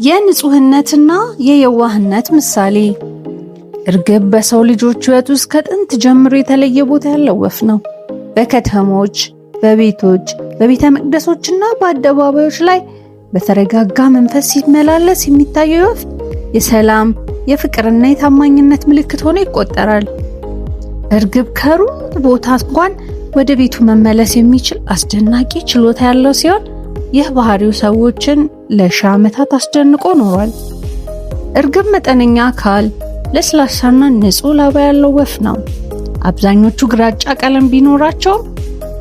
የንጹህነትና የየዋህነት ምሳሌ። እርግብ በሰው ልጆች ሕይወት ውስጥ ከጥንት ጀምሮ የተለየ ቦታ ያለው ወፍ ነው። በከተሞች፣ በቤቶች፣ በቤተ መቅደሶችና በአደባባዮች ላይ በተረጋጋ መንፈስ ሲመላለስ የሚታየው ወፍ የሰላም፣ የፍቅርና የታማኝነት ምልክት ሆኖ ይቆጠራል። እርግብ ከሩቅ ቦታ እንኳን ወደ ቤቱ መመለስ የሚችል አስደናቂ ችሎታ ያለው ሲሆን ይህ ባህሪው ሰዎችን ለሺህ ዓመታት አስደንቆ ኖሯል። እርግብ መጠነኛ አካል፣ ለስላሳና ንጹህ ላባ ያለው ወፍ ነው። አብዛኞቹ ግራጫ ቀለም ቢኖራቸውም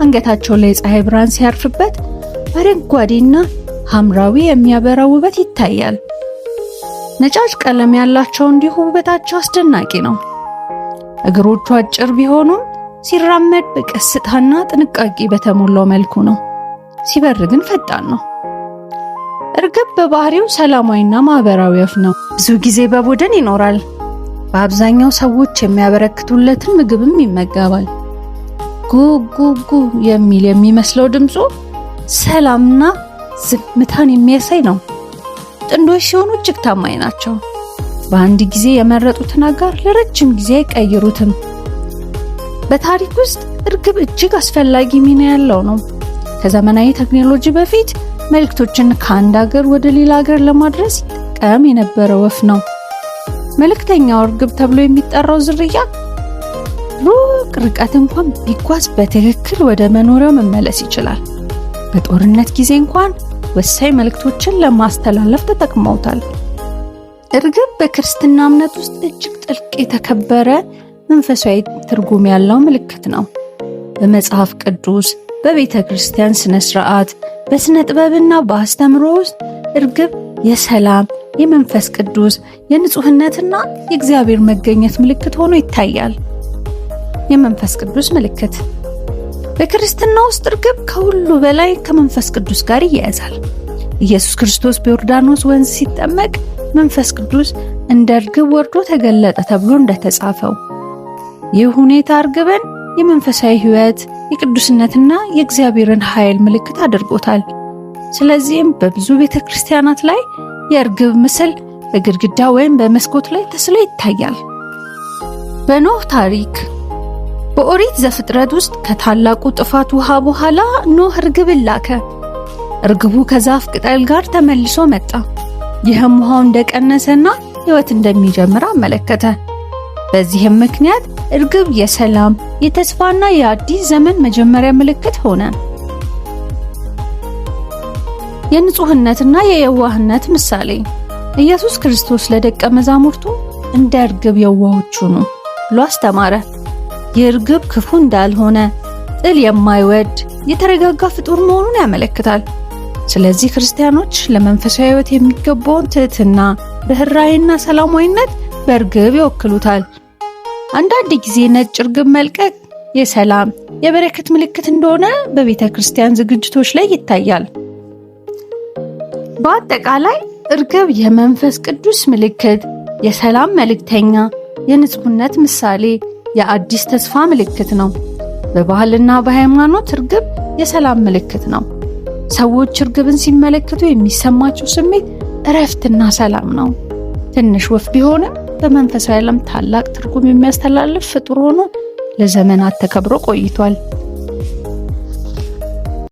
አንገታቸው ላይ ፀሐይ ብርሃን ሲያርፍበት አረንጓዴና ሐምራዊ የሚያበራ ውበት ይታያል። ነጫጭ ቀለም ያላቸው እንዲሁ ውበታቸው አስደናቂ ነው። እግሮቹ አጭር ቢሆኑም ሲራመድ በቀስታና ጥንቃቄ በተሞላው መልኩ ነው። ሲበር ግን ፈጣን ነው። እርግብ በባህሪው ሰላማዊና ማህበራዊ ወፍ ነው። ብዙ ጊዜ በቡድን ይኖራል። በአብዛኛው ሰዎች የሚያበረክቱለትን ምግብም ይመገባል። ጉጉጉ የሚል የሚመስለው ድምፁ ሰላምና ዝምታን የሚያሳይ ነው። ጥንዶች ሲሆኑ እጅግ ታማኝ ናቸው። በአንድ ጊዜ የመረጡትን አጋር ለረጅም ጊዜ አይቀይሩትም። በታሪክ ውስጥ እርግብ እጅግ አስፈላጊ ሚና ያለው ነው። ከዘመናዊ ቴክኖሎጂ በፊት መልእክቶችን ከአንድ ሀገር ወደ ሌላ ሀገር ለማድረስ ይጠቀም የነበረ ወፍ ነው። መልእክተኛው እርግብ ተብሎ የሚጠራው ዝርያ ሩቅ ርቀት እንኳን ቢጓዝ በትክክል ወደ መኖሪያው መመለስ ይችላል። በጦርነት ጊዜ እንኳን ወሳኝ መልእክቶችን ለማስተላለፍ ተጠቅመውታል። እርግብ በክርስትና እምነት ውስጥ እጅግ ጥልቅ የተከበረ መንፈሳዊ ትርጉም ያለው ምልክት ነው። በመጽሐፍ ቅዱስ፣ በቤተ ክርስቲያን ስነ ስርዓት፣ በስነ ጥበብና በአስተምሮ ውስጥ እርግብ የሰላም፣ የመንፈስ ቅዱስ፣ የንጹህነትና የእግዚአብሔር መገኘት ምልክት ሆኖ ይታያል። የመንፈስ ቅዱስ ምልክት። በክርስትና ውስጥ እርግብ ከሁሉ በላይ ከመንፈስ ቅዱስ ጋር ይያያዛል። ኢየሱስ ክርስቶስ በዮርዳኖስ ወንዝ ሲጠመቅ መንፈስ ቅዱስ እንደ እርግብ ወርዶ ተገለጠ ተብሎ እንደተጻፈው፣ ይህ ሁኔታ እርግብን የመንፈሳዊ ሕይወት፣ የቅዱስነትና የእግዚአብሔርን ኃይል ምልክት አድርጎታል። ስለዚህም በብዙ ቤተክርስቲያናት ላይ የእርግብ ምስል በግድግዳ ወይም በመስኮት ላይ ተስሎ ይታያል። በኖህ ታሪክ። በኦሪት ዘፍጥረት ውስጥ ከታላቁ ጥፋት ውሃ በኋላ ኖህ እርግብን ላከ። እርግቡ ከዛፍ ቅጠል ጋር ተመልሶ መጣ። ይህም ውሃው እንደቀነሰና ሕይወት እንደሚጀምር አመለከተ። በዚህም ምክንያት እርግብ የሰላም፣ የተስፋና የአዲስ ዘመን መጀመሪያ ምልክት ሆነ። የንጹህነትና የየዋህነት ምሳሌ። ኢየሱስ ክርስቶስ ለደቀ መዛሙርቱ እንደ እርግብ የዋሆች ሁኑ ብሎ አስተማረ። የእርግብ ክፉ እንዳልሆነ፣ ጥል የማይወድ የተረጋጋ ፍጡር መሆኑን ያመለክታል። ስለዚህ ክርስቲያኖች ለመንፈሳዊ ሕይወት የሚገባውን ትህትና፣ ርኅራኄና ሰላማዊነት በእርግብ ይወክሉታል። አንዳንድ ጊዜ ነጭ እርግብ መልቀቅ የሰላም፣ የበረከት ምልክት እንደሆነ በቤተ ክርስቲያን ዝግጅቶች ላይ ይታያል። በአጠቃላይ እርግብ የመንፈስ ቅዱስ ምልክት፣ የሰላም መልእክተኛ፣ የንጹህነት ምሳሌ፣ የአዲስ ተስፋ ምልክት ነው። በባህልና በሃይማኖት እርግብ የሰላም ምልክት ነው። ሰዎች እርግብን ሲመለከቱ የሚሰማቸው ስሜት እረፍትና ሰላም ነው። ትንሽ ወፍ ቢሆንም በመንፈሳዊ ዓለም ታላቅ ትርጉም የሚያስተላልፍ ፍጡር ሆኖ ለዘመናት ተከብሮ ቆይቷል።